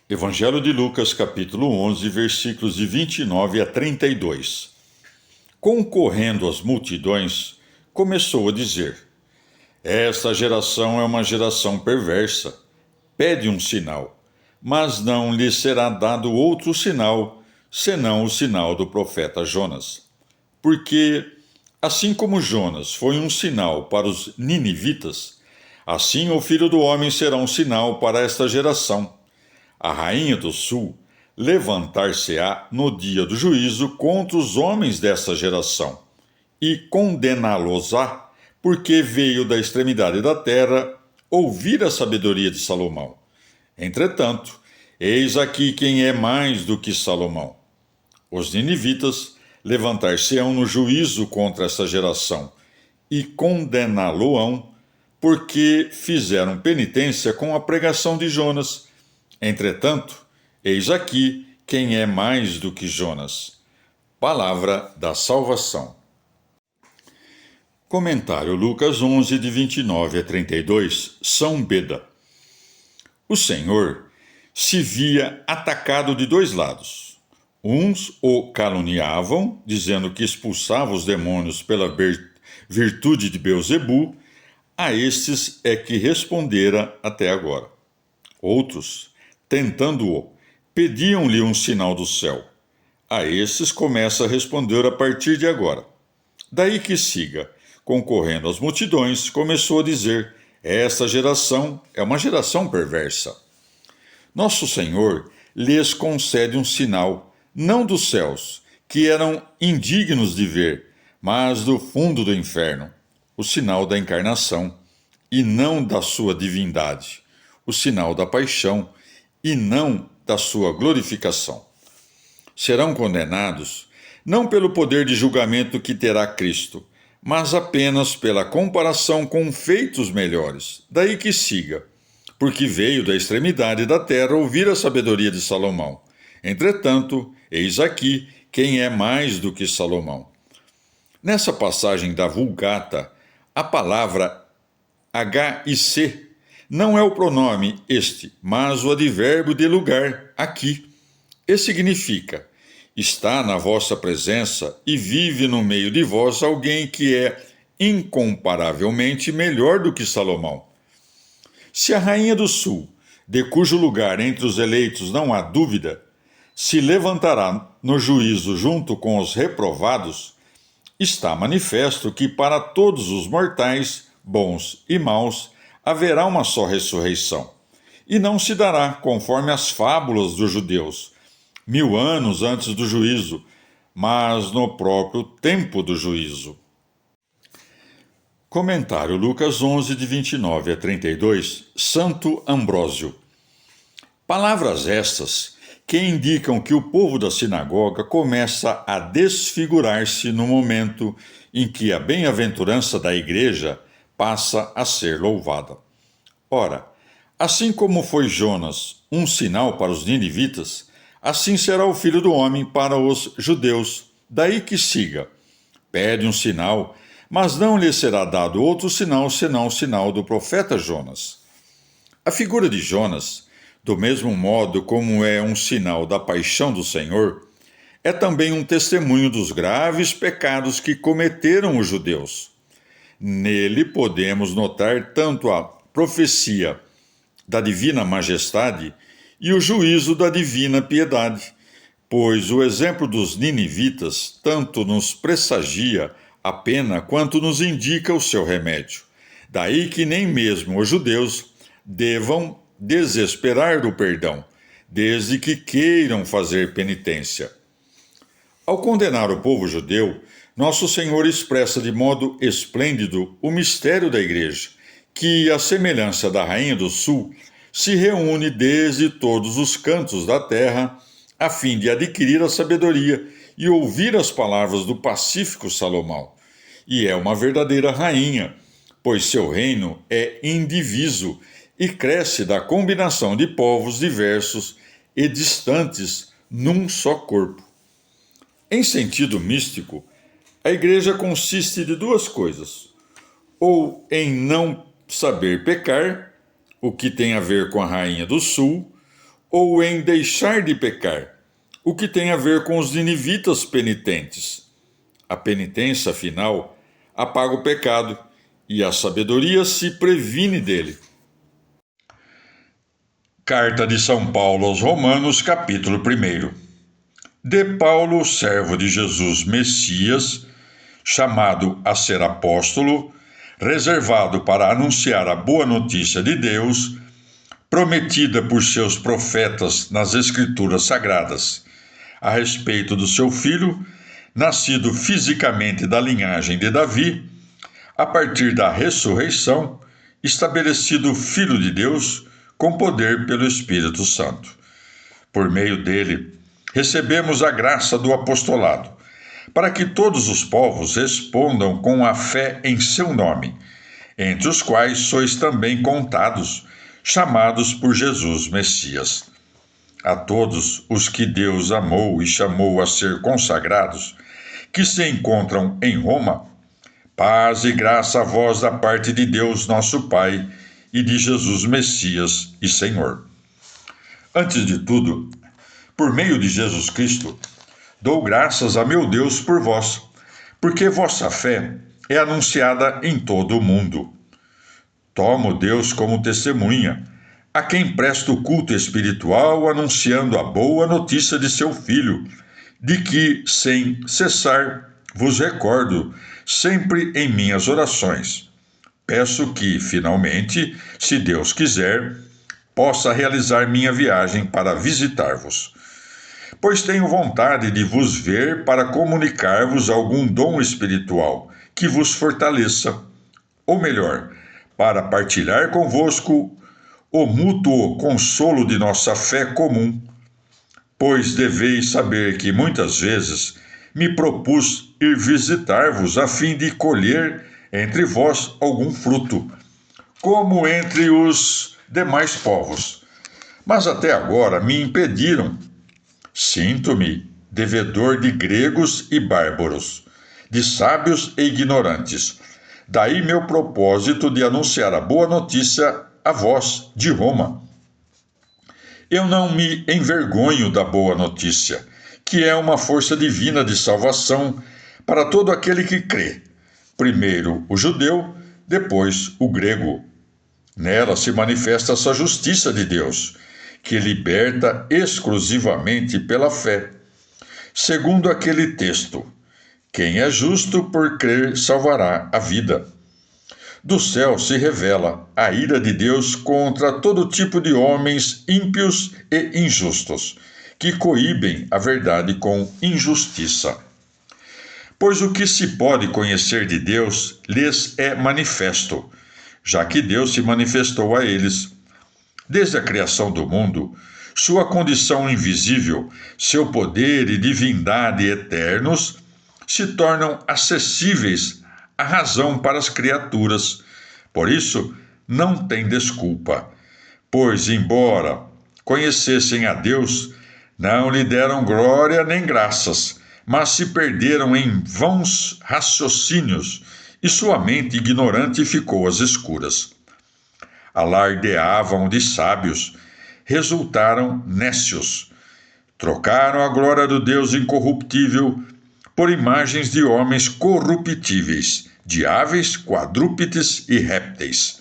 Evangelho de Lucas, capítulo 11, versículos de 29 a 32. Concorrendo as multidões, começou a dizer: Esta geração é uma geração perversa. Pede um sinal, mas não lhe será dado outro sinal, senão o sinal do profeta Jonas. Porque, assim como Jonas foi um sinal para os ninivitas, assim o Filho do Homem será um sinal para esta geração. A rainha do sul levantar-se-á no dia do juízo contra os homens dessa geração e condená-los-á, porque veio da extremidade da terra ouvir a sabedoria de Salomão. Entretanto, eis aqui quem é mais do que Salomão. Os ninivitas levantar-se-ão no juízo contra essa geração e condená-lo-ão, porque fizeram penitência com a pregação de Jonas. Entretanto, eis aqui quem é mais do que Jonas. Palavra da salvação. Comentário Lucas 11, de 29 a 32, São Beda. O Senhor se via atacado de dois lados. Uns o caluniavam, dizendo que expulsava os demônios pela virtude de Beelzebu. A estes é que respondera até agora. Outros, tentando-o, pediam-lhe um sinal do céu. A esses começa a responder a partir de agora. Daí que siga, concorrendo às multidões, começou a dizer: esta geração é uma geração perversa. Nosso Senhor lhes concede um sinal, não dos céus, que eram indignos de ver, mas do fundo do inferno, o sinal da encarnação, e não da sua divindade, o sinal da paixão, e não da sua glorificação. Serão condenados não pelo poder de julgamento que terá Cristo, mas apenas pela comparação com feitos melhores. Daí que siga, porque veio da extremidade da terra ouvir a sabedoria de Salomão. Entretanto, eis aqui quem é mais do que Salomão. Nessa passagem da Vulgata, a palavra H-I-C não é o pronome este, mas o advérbio de lugar, aqui. E significa: está na vossa presença e vive no meio de vós alguém que é incomparavelmente melhor do que Salomão. Se a rainha do sul, de cujo lugar entre os eleitos não há dúvida, se levantará no juízo junto com os reprovados, está manifesto que para todos os mortais, bons e maus, haverá uma só ressurreição, e não se dará conforme as fábulas dos judeus, 1000 anos antes do juízo, mas no próprio tempo do juízo. Comentário Lucas 11, de 29 a 32, Santo Ambrósio. Palavras estas que indicam que o povo da sinagoga começa a desfigurar-se no momento em que a bem-aventurança da igreja passa a ser louvada. Ora, assim como foi Jonas um sinal para os ninivitas, assim será o Filho do Homem para os judeus. Daí que siga, pede um sinal, mas não lhe será dado outro sinal senão o sinal do profeta Jonas. A figura de Jonas, do mesmo modo como é um sinal da paixão do Senhor, é também um testemunho dos graves pecados que cometeram os judeus. Nele podemos notar tanto a profecia da divina majestade e o juízo da divina piedade, pois o exemplo dos ninivitas tanto nos pressagia a pena quanto nos indica o seu remédio. Daí que nem mesmo os judeus devam desesperar do perdão, desde que queiram fazer penitência. Ao condenar o povo judeu, nosso Senhor expressa de modo esplêndido o mistério da Igreja, que, à semelhança da Rainha do Sul, se reúne desde todos os cantos da terra, a fim de adquirir a sabedoria e ouvir as palavras do pacífico Salomão. E é uma verdadeira rainha, pois seu reino é indiviso e cresce da combinação de povos diversos e distantes num só corpo. Em sentido místico, a igreja consiste de duas coisas: ou em não saber pecar, o que tem a ver com a rainha do sul, ou em deixar de pecar, o que tem a ver com os ninivitas penitentes. A penitência, afinal, apaga o pecado e a sabedoria se previne dele. Carta de São Paulo aos Romanos, capítulo 1. De Paulo, servo de Jesus Messias, chamado a ser apóstolo, reservado para anunciar a boa notícia de Deus, prometida por seus profetas nas Escrituras Sagradas, a respeito do seu filho, nascido fisicamente da linhagem de Davi, a partir da ressurreição, estabelecido Filho de Deus, com poder pelo Espírito Santo. Por meio dele, recebemos a graça do apostolado, para que todos os povos respondam com a fé em seu nome, entre os quais sois também contados, chamados por Jesus Messias. A todos os que Deus amou e chamou a ser consagrados, que se encontram em Roma, paz e graça a vós da parte de Deus nosso Pai e de Jesus Messias e Senhor. Antes de tudo, por meio de Jesus Cristo, dou graças a meu Deus por vós, porque vossa fé é anunciada em todo o mundo. Tomo Deus como testemunha, a quem presto culto espiritual, anunciando a boa notícia de seu Filho, de que, sem cessar, vos recordo, sempre em minhas orações. Peço que, finalmente, se Deus quiser, possa realizar minha viagem para visitar-vos. Pois tenho vontade de vos ver para comunicar-vos algum dom espiritual que vos fortaleça, ou melhor, para partilhar convosco o mútuo consolo de nossa fé comum. Pois deveis saber que muitas vezes me propus ir visitar-vos a fim de colher entre vós algum fruto, como entre os demais povos. Mas até agora me impediram. Sinto-me devedor de gregos e bárbaros, de sábios e ignorantes. Daí meu propósito de anunciar a boa notícia a vós de Roma. Eu não me envergonho da boa notícia, que é uma força divina de salvação para todo aquele que crê. Primeiro o judeu, depois o grego. Nela se manifesta essa justiça de Deus, que liberta exclusivamente pela fé. Segundo aquele texto, quem é justo por crer salvará a vida. Do céu se revela a ira de Deus contra todo tipo de homens ímpios e injustos, que coíbem a verdade com injustiça. Pois o que se pode conhecer de Deus lhes é manifesto, já que Deus se manifestou a eles. Desde a criação do mundo, sua condição invisível, seu poder e divindade eternos se tornam acessíveis à razão para as criaturas. Por isso, não tem desculpa, pois, embora conhecessem a Deus, não lhe deram glória nem graças, mas se perderam em vãos raciocínios, e sua mente ignorante ficou às escuras. Alardeavam de sábios, resultaram nécios. Trocaram a glória do Deus incorruptível por imagens de homens corruptíveis, de aves, quadrúpedes e répteis.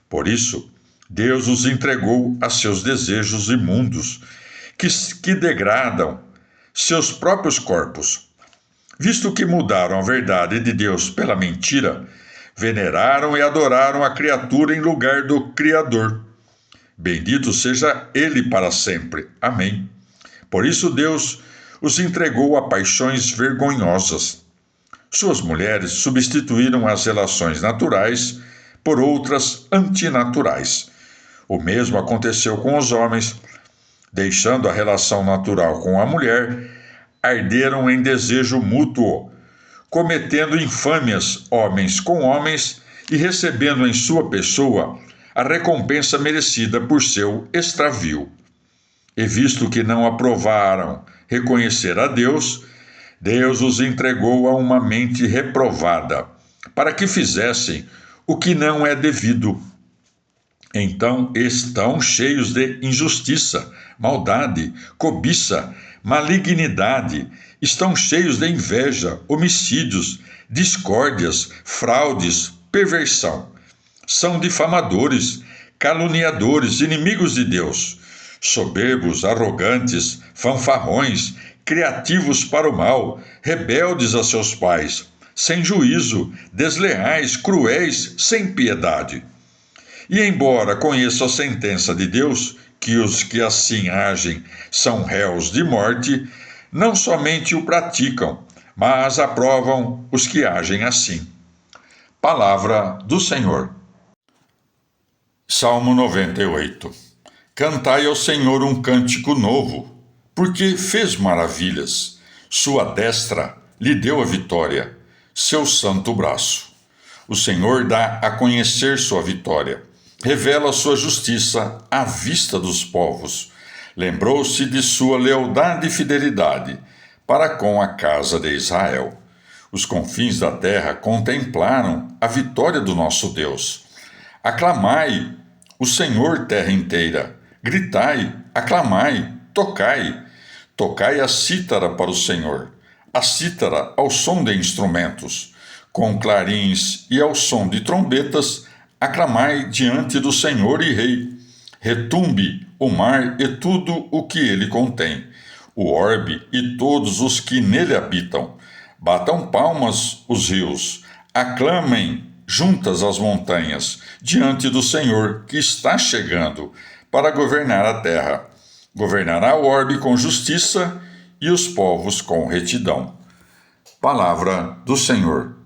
Por isso, Deus os entregou a seus desejos imundos, que degradam seus próprios corpos. Visto que mudaram a verdade de Deus pela mentira, veneraram e adoraram a criatura em lugar do Criador. Bendito seja Ele para sempre. Amém. Por isso Deus os entregou a paixões vergonhosas. Suas mulheres substituíram as relações naturais por outras antinaturais. O mesmo aconteceu com os homens. Deixando a relação natural com a mulher, arderam em desejo mútuo, cometendo infâmias homens com homens e recebendo em sua pessoa a recompensa merecida por seu extravio. E visto que não aprovaram reconhecer a Deus, Deus os entregou a uma mente reprovada, para que fizessem o que não é devido. Então estão cheios de injustiça, maldade, cobiça, malignidade, estão cheios de inveja, homicídios, discórdias, fraudes, perversão. São difamadores, caluniadores, inimigos de Deus, soberbos, arrogantes, fanfarrões, criativos para o mal, rebeldes a seus pais, sem juízo, desleais, cruéis, sem piedade. E embora conheça a sentença de Deus, que os que assim agem são réus de morte, não somente o praticam, mas aprovam os que agem assim. Palavra do Senhor. Salmo 98. Cantai ao Senhor um cântico novo, porque fez maravilhas. Sua destra lhe deu a vitória, seu santo braço. O Senhor dá a conhecer sua vitória, revela sua justiça à vista dos povos. Lembrou-se de sua lealdade e fidelidade para com a casa de Israel. Os confins da terra contemplaram a vitória do nosso Deus. Aclamai o Senhor, terra inteira. Gritai, aclamai, tocai. Tocai a cítara para o Senhor, a cítara ao som de instrumentos. Com clarins e ao som de trombetas, aclamai diante do Senhor e Rei. Retumbe o mar e tudo o que ele contém, o orbe e todos os que nele habitam. Batam palmas os rios, aclamem juntas as montanhas, diante do Senhor que está chegando para governar a terra. Governará o orbe com justiça e os povos com retidão. Palavra do Senhor.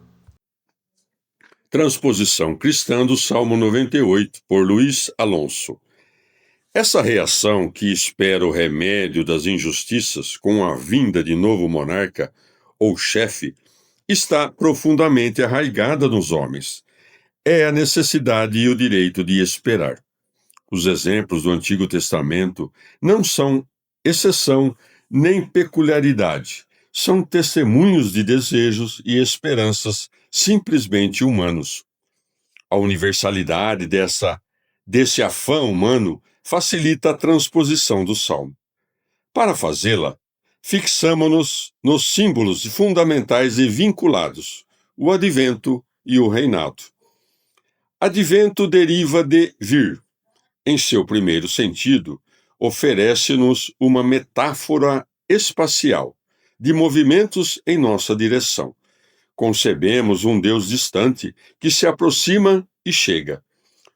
Transposição cristã do Salmo 98, por Luiz Alonso. Essa reação que espera o remédio das injustiças com a vinda de novo monarca ou chefe está profundamente arraigada nos homens. É a necessidade e o direito de esperar. Os exemplos do Antigo Testamento não são exceção nem peculiaridade, são testemunhos de desejos e esperanças simplesmente humanos. A universalidade desse afã humano facilita a transposição do Salmo. Para fazê-la, fixamo-nos nos símbolos fundamentais e vinculados, o advento e o reinado. Advento deriva de vir. Em seu primeiro sentido, oferece-nos uma metáfora espacial, de movimentos em nossa direção. Concebemos um Deus distante que se aproxima e chega.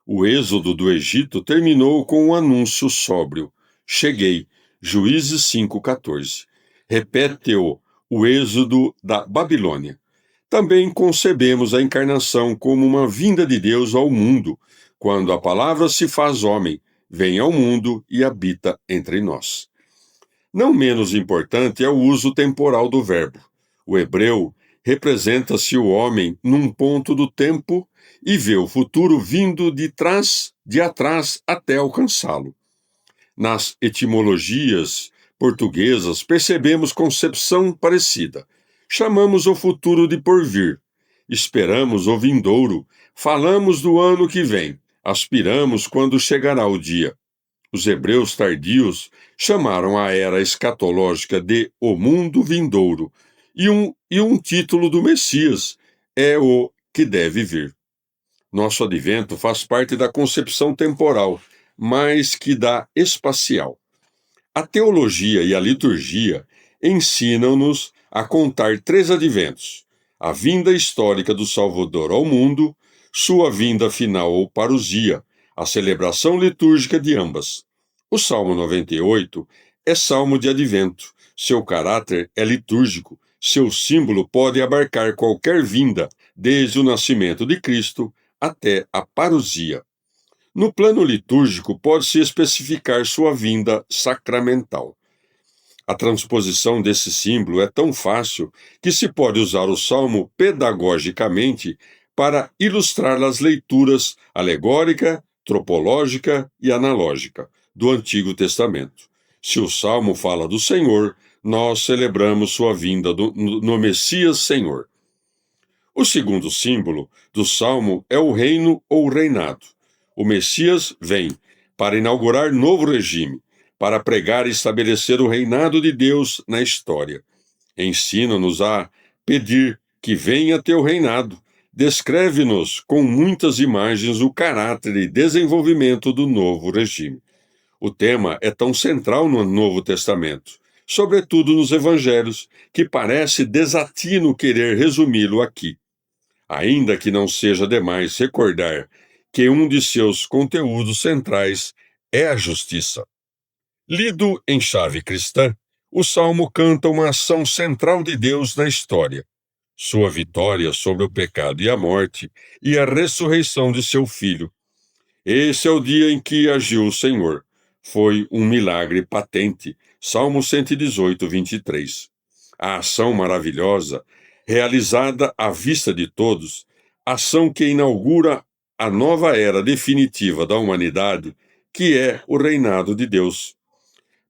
O êxodo do Egito terminou com um anúncio sóbrio: cheguei, Juízes 5,14. Repete-o o êxodo da Babilônia. Também concebemos a encarnação como uma vinda de Deus ao mundo, quando a palavra se faz homem, vem ao mundo e habita entre nós. Não menos importante é o uso temporal do verbo. O hebreu representa-se o homem num ponto do tempo e vê o futuro vindo de atrás até alcançá-lo. Nas etimologias portuguesas percebemos concepção parecida. Chamamos o futuro de porvir, esperamos o vindouro, falamos do ano que vem, aspiramos quando chegará o dia. Os hebreus tardios chamaram a era escatológica de o mundo vindouro, e um título do Messias é o que deve vir. Nosso advento faz parte da concepção temporal, mais que da espacial. A teologia e a liturgia ensinam-nos a contar 3 adventos: a vinda histórica do Salvador ao mundo, sua vinda final ou parousia, a celebração litúrgica de ambas. O Salmo 98 é salmo de advento, seu caráter é litúrgico, seu símbolo pode abarcar qualquer vinda, desde o nascimento de Cristo até a parousia. No plano litúrgico, pode-se especificar sua vinda sacramental. A transposição desse símbolo é tão fácil que se pode usar o salmo pedagogicamente para ilustrar as leituras alegórica, tropológica e analógica do Antigo Testamento. Se o salmo fala do Senhor, nós celebramos sua vinda no Messias Senhor. O segundo símbolo do salmo é o reino ou reinado. O Messias vem para inaugurar novo regime, para pregar e estabelecer o reinado de Deus na história. Ensina-nos a pedir que venha teu reinado. Descreve-nos com muitas imagens o caráter e desenvolvimento do novo regime. O tema é tão central no Novo Testamento, sobretudo nos Evangelhos, que parece desatino querer resumi-lo aqui. Ainda que não seja demais recordar que um de seus conteúdos centrais é a justiça. Lido em chave cristã, o Salmo canta uma ação central de Deus na história: sua vitória sobre o pecado e a morte e a ressurreição de seu Filho. Esse é o dia em que agiu o Senhor. Foi um milagre patente. Salmo 118, 23. A ação maravilhosa, realizada à vista de todos, ação que inaugura a nova era definitiva da humanidade, que é o reinado de Deus.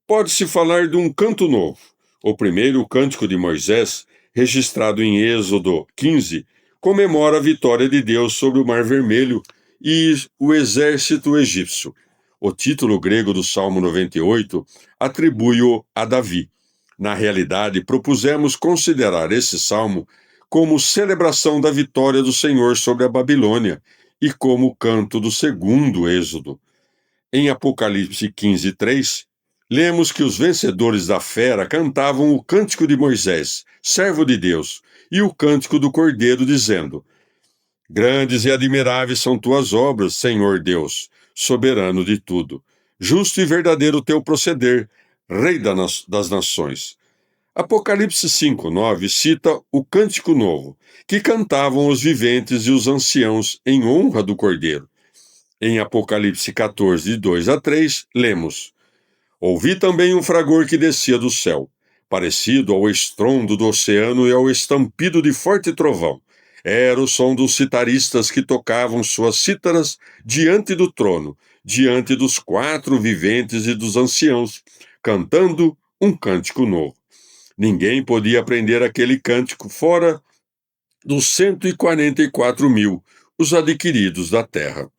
Pode-se falar de um canto novo. O primeiro cântico de Moisés, registrado em Êxodo 15, comemora a vitória de Deus sobre o Mar Vermelho e o exército egípcio. O título grego do Salmo 98 atribui-o a Davi. Na realidade, propusemos considerar esse salmo como celebração da vitória do Senhor sobre a Babilônia e como canto do segundo Êxodo. Em Apocalipse 15, 3, lemos que os vencedores da fera cantavam o cântico de Moisés, servo de Deus, e o cântico do Cordeiro, dizendo: Grandes e admiráveis são tuas obras, Senhor Deus, soberano de tudo. Justo e verdadeiro o teu proceder, Rei das nações. Apocalipse 5:9 cita o cântico novo, que cantavam os viventes e os anciãos em honra do Cordeiro. Em Apocalipse 14, 2-3, lemos: Ouvi também um fragor que descia do céu, parecido ao estrondo do oceano e ao estampido de forte trovão. Era o som dos citaristas que tocavam suas cítaras diante do trono, diante dos 4 viventes e dos anciãos, cantando um cântico novo. Ninguém podia aprender aquele cântico fora dos 144 mil, os adquiridos da terra.